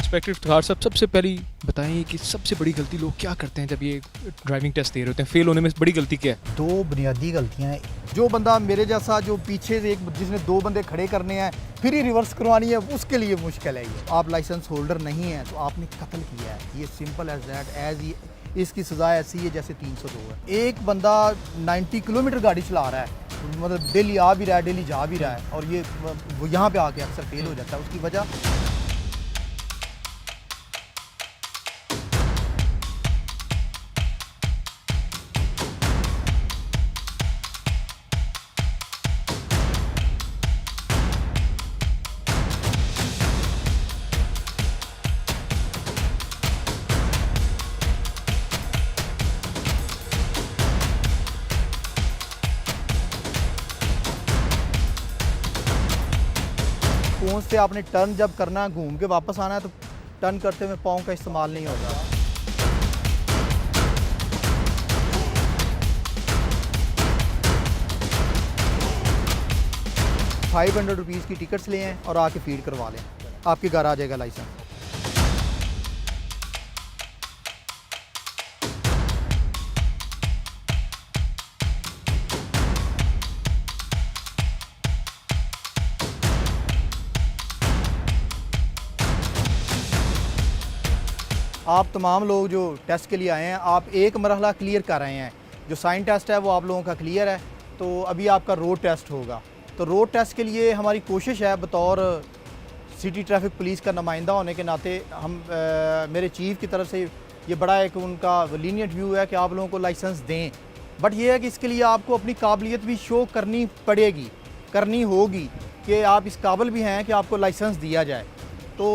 Inspector Iftikhar साहब, सबसे पहले बताएं कि सबसे बड़ी गलती लोग क्या करते हैं जब ये ड्राइविंग टेस्ट दे रहे होते हैं? फेल होने में बड़ी गलती क्या है? दो बुनियादी गलतियां हैं। जो बंदा मेरे जैसा जो पीछे से एक जिसने दो बंदे खड़े करने हैं फिर ही रिवर्स करवानी है, उसके लिए मुश्किल है ये। आप लाइसेंस होल्डर नहीं हैं तो आपने कत्ल किया है, ये सिंपल एज दैट। एज इसकी सज़ा ऐसी है जैसे 302 है। एक बंदा 90 किलोमीटर गाड़ी चला रहा है, मतलब डेली आ भी रहा है, डेली जा भी रहा है, और ये वो यहाँ पे आके अक्सर फेल हो जाता है। उसकी वजह कौन से आपने टर्न जब करना है, घूम के वापस आना है, तो टर्न करते हुए पाँव का इस्तेमाल नहीं होगा। ₹500 की टिकट्स ले हैं और आके फीड करवा लें, आपके घर आ जाएगा लाइसेंस। आप तमाम लोग जो टेस्ट के लिए आए हैं, आप एक मरहला क्लियर कर रहे हैं। जो साइन टेस्ट है वो आप लोगों का क्लियर है, तो अभी आपका रोड टेस्ट होगा। तो रोड टेस्ट के लिए हमारी कोशिश है, बतौर सिटी ट्रैफिक पुलिस का नुमाइंदा होने के नाते हम मेरे चीफ की तरफ से ये बड़ा एक उनका लीनियंट व्यू है कि आप लोगों को लाइसेंस दें। बट ये है कि इसके लिए आपको अपनी काबिलियत भी शो करनी पड़ेगी, करनी होगी कि आप इस काबिल भी हैं कि आपको लाइसेंस दिया जाए। तो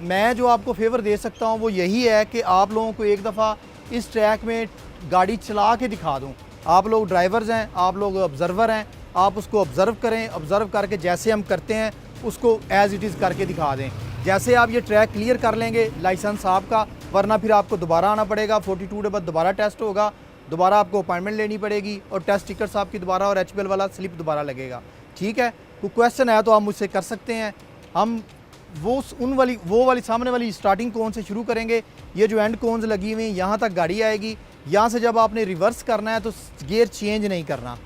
मैं जो आपको फेवर दे सकता हूँ वो यही है कि आप लोगों को एक दफ़ा इस ट्रैक में गाड़ी चला के दिखा दूँ। आप लोग ड्राइवर्स हैं, आप लोग ऑब्ज़र्वर हैं, आप उसको ऑब्ज़र्व करें। ऑब्ज़र्व करके जैसे हम करते हैं उसको एज़ इट इज़ करके दिखा दें। जैसे आप ये ट्रैक क्लियर कर लेंगे, लाइसेंस आपका, वरना फिर आपको दोबारा आना पड़ेगा। 42 डे बाद दोबारा टेस्ट होगा, दोबारा आपको अपॉइंटमेंट लेनी पड़ेगी और टेस्ट टिकट्स आपकी दोबारा और HPL वाला स्लिप दोबारा लगेगा। ठीक है, कोई क्वेश्चन है तो आप मुझसे कर सकते हैं। हम वो वाली सामने वाली स्टार्टिंग कोन से शुरू करेंगे। ये जो एंड कोन्स लगी हुई हैं यहाँ तक गाड़ी आएगी। यहाँ से जब आपने रिवर्स करना है तो गियर चेंज नहीं करना,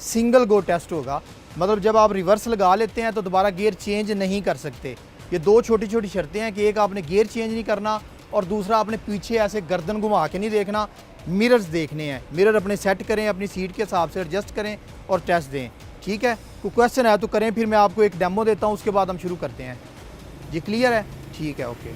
सिंगल गो टेस्ट होगा। मतलब जब आप रिवर्स लगा लेते हैं तो दोबारा गियर चेंज नहीं कर सकते। ये दो छोटी छोटी शर्तें हैं कि एक आपने गियर चेंज नहीं करना और दूसरा आपने पीछे ऐसे गर्दन घुमा के नहीं देखना, मिरर्स देखने हैं। मिरर अपने सेट करें, अपनी सीट के हिसाब से एडजस्ट करें और टेस्ट दें। ठीक है, कोई क्वेश्चन है तो करें, फिर मैं आपको एक डेमो देता हूँ, उसके बाद हम शुरू करते हैं। ये क्लियर है? ठीक है, ओके।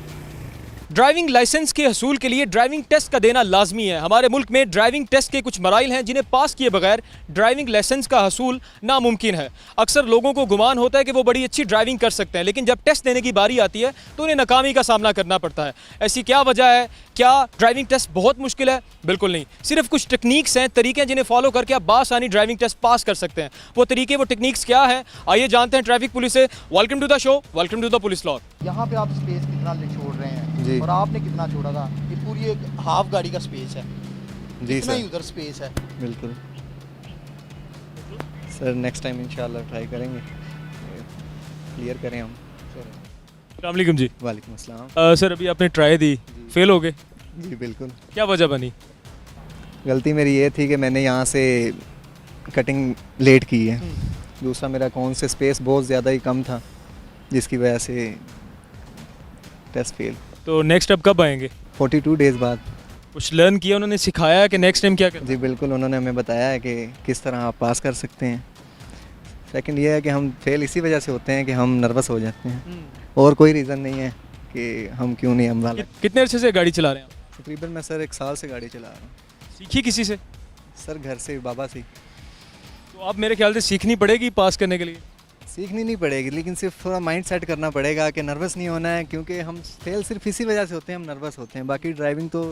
ड्राइविंग लाइसेंस के हसूल के लिए ड्राइविंग टेस्ट का देना लाजमी है। हमारे मुल्क में ड्राइविंग टेस्ट के कुछ मराइल हैं जिन्हें पास किए बगैर ड्राइविंग लाइसेंस का हसूल नामुमकिन है। अक्सर लोगों को गुमान होता है कि वो बड़ी अच्छी ड्राइविंग कर सकते हैं, लेकिन जब टेस्ट देने की बारी आती है तो उन्हें नाकामी का सामना करना पड़ता है। ऐसी क्या वजह है? क्या ड्राइविंग टेस्ट बहुत मुश्किल है? बिल्कुल नहीं। सिर्फ कुछ टेक्निक्स हैं, तरीके हैं जिन्हें फॉलो करके आप बासानी ड्राइविंग टेस्ट पास कर सकते हैं। वो तरीके, वो टेक्निक्स क्या है, आइए जानते हैं ट्रैफिक पुलिस से। Welcome to the show, welcome to the police log. यहाँ पे आप स्पेस कितना छोड़ रहे हैं जी। और आपने कितना छोड़ा था? ये पूरी एक हाफ गाड़ी का स्पेस है, जी इतना ही सर, उधर स्पेस है। बिल्कुल सर। नेक्स्ट टाइम इंशाल्लाह ट्राई करेंगे, क्लियर करें हम। अस्सलाम वालेकुम जी। वालेकुम अस्सलाम। सर अभी आपने ट्राई दी, फेल हो गए, जी बिल्कुल। क्या वजह बनी? गलती मेरी ये थी कि मैंने यहाँ से कटिंग लेट की है। दूसरा मेरा कौन से स्पेस बहुत ज़्यादा ही कम था, जिसकी वजह से टेस्ट फेल। तो नेक्स्ट अब कब आएंगे? 42 डेज़ बाद। कुछ लर्न किया, उन्होंने सिखाया है कि नेक्स्ट टाइम क्या करना? जी बिल्कुल, उन्होंने हमें बताया है कि किस तरह आप पास कर सकते हैं। सेकंड ये है कि हम फेल इसी वजह से होते हैं कि हम नर्वस हो जाते हैं, और कोई रीज़न नहीं है कि हम क्यों नहीं हम वाला। कितने अरसे से गाड़ी चला रहे हैं आप? तकरीबन मैं सर 1 साल से गाड़ी चला रहा हूँ। सीखी किसी से? सर घर से, बाबा से। तो अब मेरे ख्याल से सीखनी पड़ेगी पास करने के लिए। सीखनी नहीं पड़ेगी, लेकिन सिर्फ थोड़ा माइंड सेट करना पड़ेगा कि नर्वस नहीं होना है, क्योंकि हम फेल सिर्फ इसी वजह से होते हैं, हम नर्वस होते हैं। बाकी ड्राइविंग तो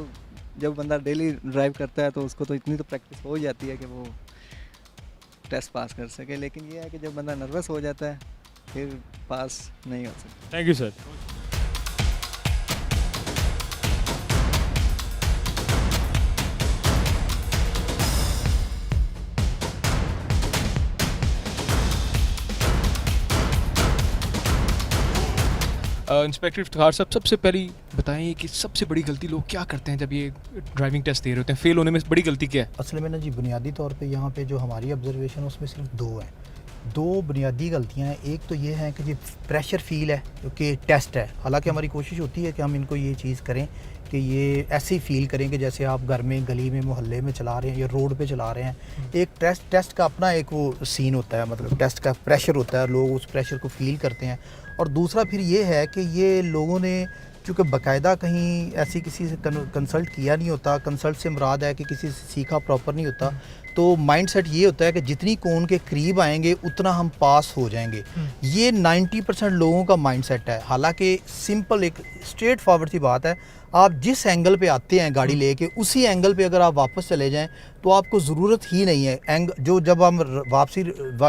जब बंदा डेली ड्राइव करता है तो उसको तो इतनी तो प्रैक्टिस हो ही जाती है कि वो टेस्ट पास कर सके। लेकिन ये है कि जब बंदा नर्वस हो जाता है फिर पास नहीं हो सकता। Thank you sir. Inspector Iftikhar साहब, सबसे पहले बताएं कि सबसे बड़ी गलती लोग क्या करते हैं जब ये ड्राइविंग टेस्ट दे रहे होते हैं? फेल होने में बड़ी गलती क्या है? असल में ना जी, बुनियादी तौर पे यहाँ पे जो हमारी ऑब्जर्वेशन है उसमें सिर्फ दो हैं। दो बुनियादी गलतियाँ हैं। एक तो ये है कि जी प्रेशर फील है क्योंकि टेस्ट है। हालांकि हमारी कोशिश होती है कि हम इनको ये चीज़ करें कि ये ऐसे ही फील करें कि जैसे आप घर में, गली में, मोहल्ले में चला रहे हैं या रोड पे चला रहे हैं। एक टेस्ट का अपना एक वो सीन होता है, मतलब टेस्ट का प्रेशर होता है, लोग उस प्रेशर को फील करते हैं। और दूसरा फिर ये है कि ये लोगों ने चूँकि बाकायदा कहीं ऐसी किसी से कंसल्ट किया नहीं होता, कंसल्ट से मुराद है कि किसी से सीखा प्रॉपर नहीं होता, तो माइंडसेट ये होता है कि जितनी कोन के करीब आएंगे उतना हम पास हो जाएंगे। ये 90% लोगों का माइंडसेट है। हालांकि सिंपल एक स्ट्रेट फॉरवर्ड सी बात है, आप जिस एंगल पे आते हैं गाड़ी लेके उसी एंगल पे अगर आप वापस चले जाएं तो आपको ज़रूरत ही नहीं है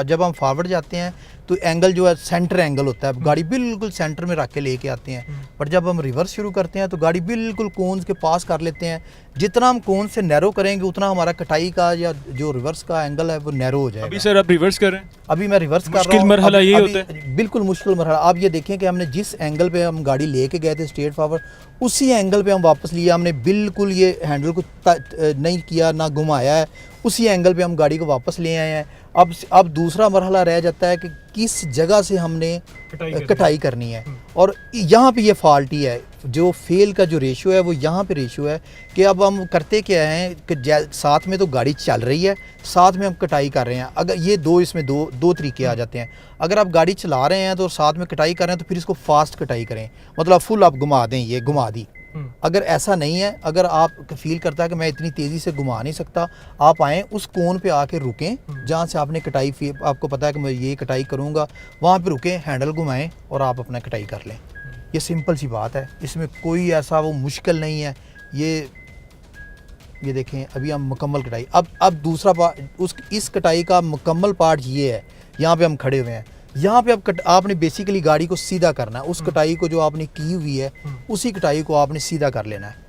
जब हम फॉरवर्ड जाते हैं तो एंगल जो है सेंटर एंगल होता है, गाड़ी बिल्कुल सेंटर में रख के लेके आते हैं। पर जब हम रिवर्स शुरू करते हैं तो गाड़ी बिल्कुल कोन्स के पास कर लेते हैं। जितना हम कोन से नैरो करेंगे उतना हमारा कटाई का या जो रिवर्स का एंगल है वो नैरो हो जाएगा। अभी सर आप रिवर्स कर रहे हैं? अभी मैं रिवर्स कर रहा हूँ। मुश्किल मरहला यही होता है? बिल्कुल मुश्किल मरहला। आप ये देखें कि हमने जिस एंगल पे हम गाड़ी लेके गए थे स्ट्रेट फॉरवर्ड, उसी एंगल पे हम वापस लिया। हमने बिल्कुल ये हैंडल को नहीं किया, ना घुमाया है, उसी एंगल पे हम गाड़ी को वापस ले आए हैं। अब दूसरा मरहला रह जाता है कि किस जगह से हमने कटाई करनी है। और यहाँ पे ये फॉल्टी है। जो फेल का जो रेशियो है वो यहाँ पे रेशियो है कि अब हम करते क्या हैं कि साथ में तो गाड़ी चल रही है, साथ में हम कटाई कर रहे हैं। अगर ये इसमें दो तरीके आ जाते हैं। अगर आप गाड़ी चला रहे हैं तो साथ में कटाई कर रहे हैं तो फिर इसको फास्ट कटाई करें, मतलब फुल आप घुमा दें, ये घुमा दी। अगर ऐसा नहीं है, अगर आप फील करता है कि मैं इतनी तेज़ी से घुमा नहीं सकता, आप आएँ उस कोन पे आके रुकें जहाँ से आपने कटाई, आपको पता है कि मैं ये कटाई करूँगा, वहाँ पे रुकें, हैंडल घुमाएं और आप अपना कटाई कर लें। ये सिंपल सी बात है, इसमें कोई ऐसा वो मुश्किल नहीं है। ये देखें, अभी हम मुकम्मल कटाई, अब दूसरा पार्ट, इस कटाई का मुकम्मल पार्ट ये है। यहाँ पे हम खड़े हुए हैं, यहाँ पे आपने बेसिकली गाड़ी को सीधा करना है। उस कटाई को जो आपने की हुई है उसी कटाई को आपने सीधा कर लेना है।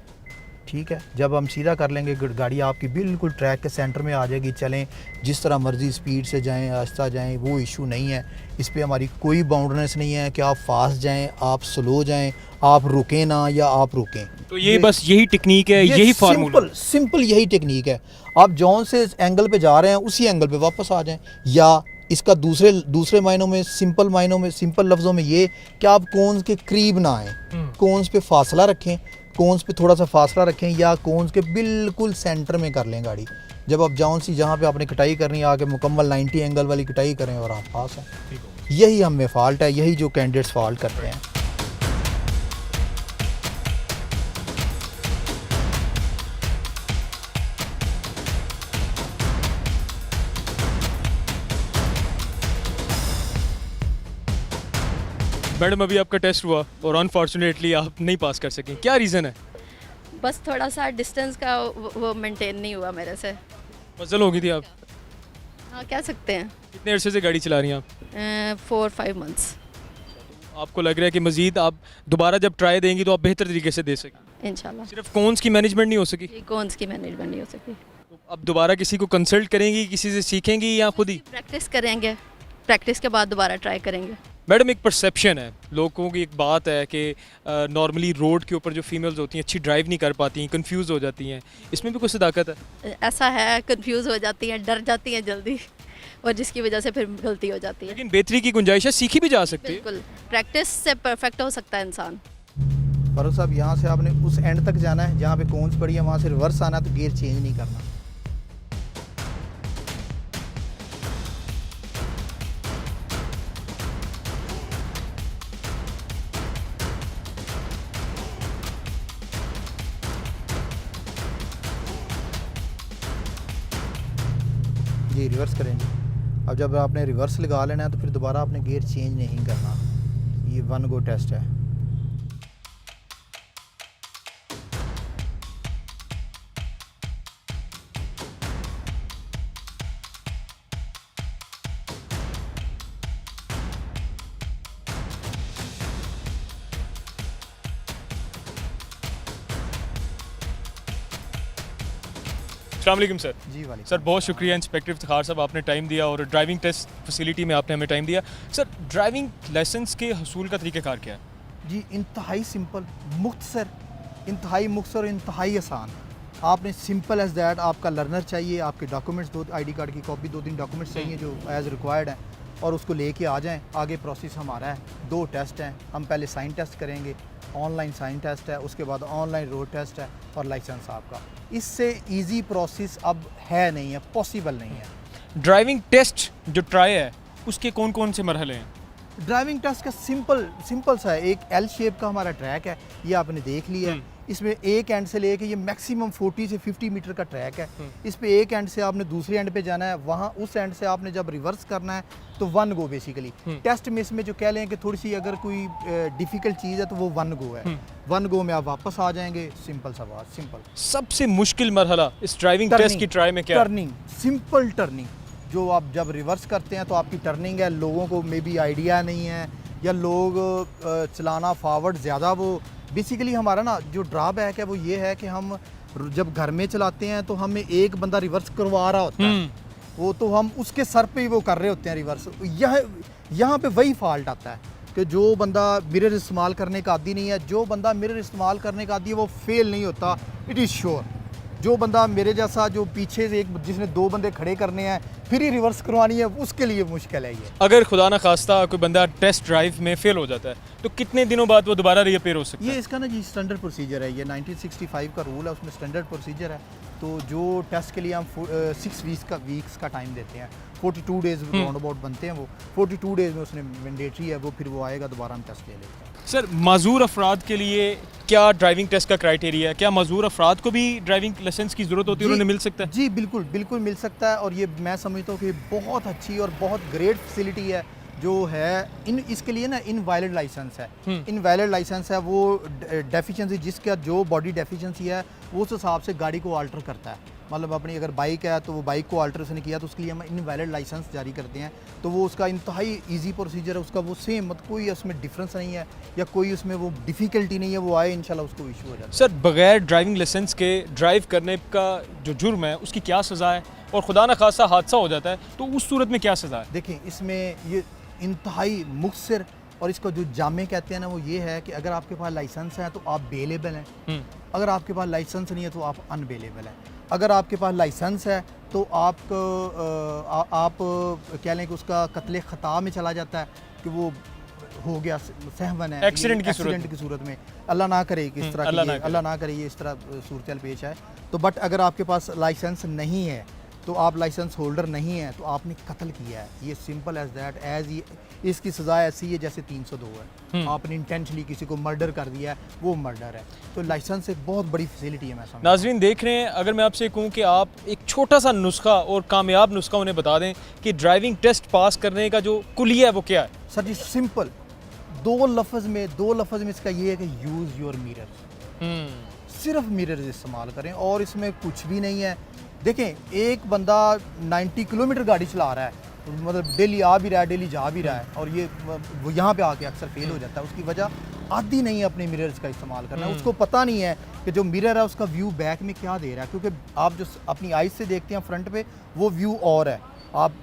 ठीक है, जब हम सीधा कर लेंगे गाड़ी आपकी बिल्कुल ट्रैक के सेंटर में आ जाएगी। चलें जिस तरह मर्ज़ी, स्पीड से जाएं, आहिस्ता जाएं, वो इशू नहीं है। इस पर हमारी कोई बाउंड्रीनेस नहीं है कि आप फास्ट जाएं, आप स्लो जाएं, आप रुकें ना या आप रुकें। तो ये बस यही टेक्निक है, यही फार्मूला सिंपल यही टेक्निक है। आप जौन से एंगल पे जा रहे हैं उसी एंगल पे वापस आ जाएं। या इसका दूसरे मायनों में, सिंपल लफ्ज़ों में ये कि आप कोन्स के करीब ना आएँ, कोन्स पे फासला रखें, कोन्स पे थोड़ा सा फासला रखें या कोन्स के बिल्कुल सेंटर में कर लें गाड़ी। जब आप जहाँ पे आपने कटाई करनी है आके मुकम्मल 90 एंगल वाली कटाई करें और आप पास हैं। यही हम में फ़ॉल्ट है, यही जो कैंडिडेट्स फ़ॉल्ट करते हैं। मैडम अभी आपका टेस्ट हुआ और अनफॉर्चुनेटली आप नहीं पास कर सकें, क्या रीज़न है? बस थोड़ा सा डिस्टेंस का वो मेंटेन नहीं हुआ मेरे से। मज़ल हो गई थी आप? हाँ, कह सकते हैं। कितने अरसे से गाड़ी चला रही हैं आप? 4-5 मंथ्स। आपको लग रहा है कि मज़ीद आप दोबारा जब ट्राई देंगी तो आप बेहतर तरीके से दे सकें? इंशाल्लाह। सिर्फ कोन्स की मैनेजमेंट नहीं हो सकी? कौन की मैनेजमेंट नहीं हो सकी। तो अब दोबारा किसी को कंसल्ट करेंगी, किसी से सीखेंगी या खुद ही? प्रैक्टिस करेंगे, प्रैक्टिस के बाद दोबारा ट्राई करेंगे। मैडम एक परसेप्शन है, लोगों की एक बात है कि नॉर्मली रोड के ऊपर जो फीमेल्स होती हैं अच्छी ड्राइव नहीं कर पाती, कंफ्यूज हो जाती हैं, इसमें भी कुछ सदाकत है? ऐसा है, कंफ्यूज हो जाती हैं, डर जाती हैं जल्दी, और जिसकी वजह से फिर गलती हो जाती है। लेकिन बेहतरी की गुंजाइश है, सीखी भी जा सकती है। बिल्कुल, प्रैक्टिस से परफेक्ट हो सकता है इंसान। फारूक साहब, यहाँ से आपने उस एंड तक जाना है जहाँ पे कोन्स पड़ी है, वहाँ से रिवर्स आना है तो गियर चेंज नहीं करना। जी रिवर्स करेंगे। अब जब आपने रिवर्स लगा लेना है तो फिर दोबारा आपने गियर चेंज नहीं करना। ये 1 गो टेस्ट है। अस्सलाम वालेकुम सर। जी वाले सर बहुत शुक्रिया इंस्पेक्टर इफ्तिखार साहब, आपने टाइम दिया और ड्राइविंग टेस्ट फैसिलिटी में आपने हमें टाइम दिया। सर ड्राइविंग लाइसेंस के हसूल का तरीक़ाकार क्या है? जी इंतहाई सिंपल, इंतहाई मुख्तसर, इंतहाई आसान। आपने सिंपल एज दैट, आपका लर्नर चाहिए, आपके डॉक्यूमेंट्स, 2 आईडी कार्ड की कॉपी, 2-3 डॉक्यूमेंट्स चाहिए जो एज रिक्वायर्ड हैं, और उसको लेके आ जाएं। आगे प्रोसेस हमारा है, 2 टेस्ट हैं। हम पहले साइन टेस्ट करेंगे, ऑनलाइन साइन टेस्ट है, उसके बाद ऑनलाइन रोड टेस्ट है और लाइसेंस आपका। इससे इजी प्रोसेस अब है नहीं है, पॉसिबल नहीं है। ड्राइविंग टेस्ट जो ट्राई है उसके कौन कौन से मरहले हैं? ड्राइविंग टेस्ट का सिंपल सा है, एक एल शेप का हमारा ट्रैक है, ये आपने देख लिया है। इसमें एक एंड से लेके ये मैक्सिमम 40 से 50 मीटर का ट्रैक है। इस पे एक एंड से आपने दूसरे एंड पे जाना है, वहाँ उस एंड से आपने जब रिवर्स करना है तो 1 गो बेसिकली। टेस्ट में इसमें जो कह लें कि थोड़ी सी अगर कोई डिफ़िकल्ट चीज़ है तो वो 1 गो है। 1 गो में आप वापस आ जाएंगे। सिंपल सा बात, सिंपल। सबसे मुश्किल मरहला इस ड्राइविंग टेस्ट की ट्राई में क्या है? Turning, simple turning. जो आप जब रिवर्स करते हैं तो आपकी टर्निंग है, लोगों को मे बी आइडिया नहीं है, या लोग चलाना फॉरवर्ड ज़्यादा, वो बेसिकली हमारा ना जो ड्रॉबैक है वो ये है कि हम जब घर में चलाते हैं तो हमें एक बंदा रिवर्स करवा रहा होता है, वो तो हम उसके सर पे ही वो कर रहे होते हैं रिवर्स। यहाँ पे वही फॉल्ट आता है कि जो बंदा मिरर इस्तेमाल करने का आदी नहीं है, जो बंदा मिरर इस्तेमाल करने का आदी है वो फेल नहीं होता, इट इज़ श्योर। जो बंदा मेरे जैसा जो पीछे से एक जिसने 2 बंदे खड़े करने हैं फिर ही रिवर्स करवानी है, उसके लिए मुश्किल है ये। अगर खुदा ना खास्ता कोई बंदा टेस्ट ड्राइव में फेल हो जाता है तो कितने दिनों बाद वो दोबारा रीअपीयर हो सकता है? ये इसका ना जी स्टैंडर्ड प्रोसीजर है, ये 1965 का रूल है, उसमें स्टैंडर्ड प्रोसीजर है। तो जो टेस्ट के लिए हम 6 वीक्स का टाइम देते हैं, 42 डेज़ राउंड अबाउट बनते हैं वो, 42 डेज़ में उसने मैंडेटरी है वो, फिर वो आएगा दोबारा हम टेस्ट ले लेते हैं। सर, माजूर अफराद के लिए क्या ड्राइविंग टेस्ट का क्राइटेरिया है? क्या माजूर अफराद को भी ड्राइविंग लाइसेंस की ज़रूरत होती है, उन्हें मिल सकता है? जी बिल्कुल मिल सकता है, और ये मैं समझता हूँ कि बहुत अच्छी और बहुत ग्रेट फैसिलिटी है जो है। इसके लिए ना इनवैलिड लाइसेंस है, इनवैलिड लाइसेंस है, वो डेफिशिएंसी जिसका जो बॉडी डेफिशिएंसी है वो उस हिसाब से गाड़ी को अल्टर करता है। मतलब अपनी अगर बाइक है तो वो बाइक को अल्टर उसने किया तो उसके लिए हम इनवैलिड लाइसेंस जारी करते हैं। तो वो उसका इंतहाई इजी प्रोसीजर है उसका, वो सेम, मतलब कोई उसमें डिफरेंस नहीं है या कोई उसमें वो डिफ़िकल्टी नहीं है, वो आए इंशाल्लाह उसको इशू हो जाता है। सर, बगैर ड्राइविंग लाइसेंस के ड्राइव करने का जो जुर्म है उसकी क्या सज़ा है, और खुदा न खासा हादसा हो जाता है तो उस सूरत में क्या सज़ा है? देखें, इसमें ये इंतहाई मुख्तसर, और इसको जो जामे कहते हैं ना वो ये है कि अगर आपके पास लाइसेंस है तो आप बेलेबल हैं, अगर आपके पास लाइसेंस नहीं है तो आप अनबेलेबल हैं। अगर आपके पास लाइसेंस है तो आप कह लें कि उसका कत्ले ख़ता में चला जाता है कि वो हो गया, सहवन है, एक्सीडेंट की सूरत में। अल्लाह ना करे कि इस तरह अल्लाह ना करे ये इस तरह सूरत पेश आए। तो बट अगर आपके पास लाइसेंस नहीं है तो आप लाइसेंस होल्डर नहीं है तो आपने कत्ल किया है, ये सिंपल एज दैट। ये इसकी सज़ा ऐसी है जैसे 302 है, आपने इंटेंशनली किसी को मर्डर कर दिया है, वो मर्डर है। तो लाइसेंस एक बहुत बड़ी फैसिलिटी है। मैं समझ नाज़रीन देख रहे हैं, अगर मैं आपसे कहूँ कि आप एक छोटा सा नुस्खा और कामयाब नुस्खा उन्हें बता दें कि ड्राइविंग टेस्ट पास करने का जो कुलिया है वो क्या है? सर जी सिंपल, 2 लफ्ज़ में इसका ये है कि यूज़ योर मिरर। सिर्फ मिरर इस्तेमाल करें और इसमें कुछ भी नहीं है। देखें, एक बंदा 90 किलोमीटर गाड़ी चला रहा है, मतलब डेली आ भी रहा है, डेली जा भी रहा है, और ये वो यहाँ पे आके अक्सर फेल हो जाता है। उसकी वजह आती नहीं है अपने मिरर्स का इस्तेमाल करना, उसको पता नहीं है कि जो मिरर है उसका व्यू बैक में क्या दे रहा है, क्योंकि आप जो अपनी आइज से देखते हैं फ्रंट पे वो व्यू और है, आप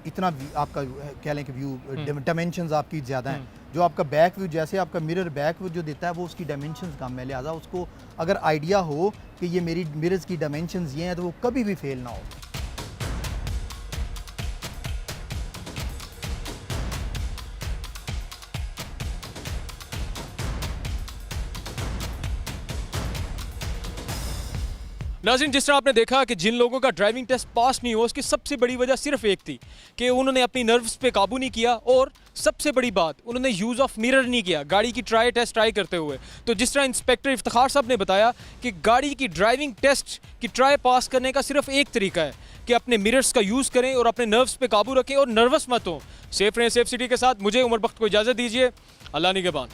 इतना आपका कह लें कि व्यू डायमेंशंस आपकी ज़्यादा हैं। जो आपका बैक व्यू, जैसे आपका मिरर बैक व्यू जो देता है वो उसकी डायमेंशंस कम है, लिहाजा उसको अगर आइडिया हो कि ये मेरी मिरर्स की डायमेंशंस ये हैं तो वो कभी भी फेल ना हो। नाज़रीन, जिस तरह आपने देखा कि जिन लोगों का ड्राइविंग टेस्ट पास नहीं हुआ उसकी सबसे बड़ी वजह सिर्फ एक थी कि उन्होंने अपनी नर्व्स पे काबू नहीं किया, और सबसे बड़ी बात उन्होंने यूज़ ऑफ मिरर नहीं किया गाड़ी की टेस्ट ट्राई करते हुए। तो जिस तरह इंस्पेक्टर इफ्तिखार साहब ने बताया कि गाड़ी की ड्राइविंग टेस्ट की ट्राई पास करने का सिर्फ एक तरीका है कि अपने मिरर्स का यूज़ करें और अपने नर्व्स पे काबू रखें और नर्वस मत हो। सेफ रहें, सेफ सिटी के साथ। मुझे उमर बख्त को इजाज़त दीजिए। अल्लाह निगहबान।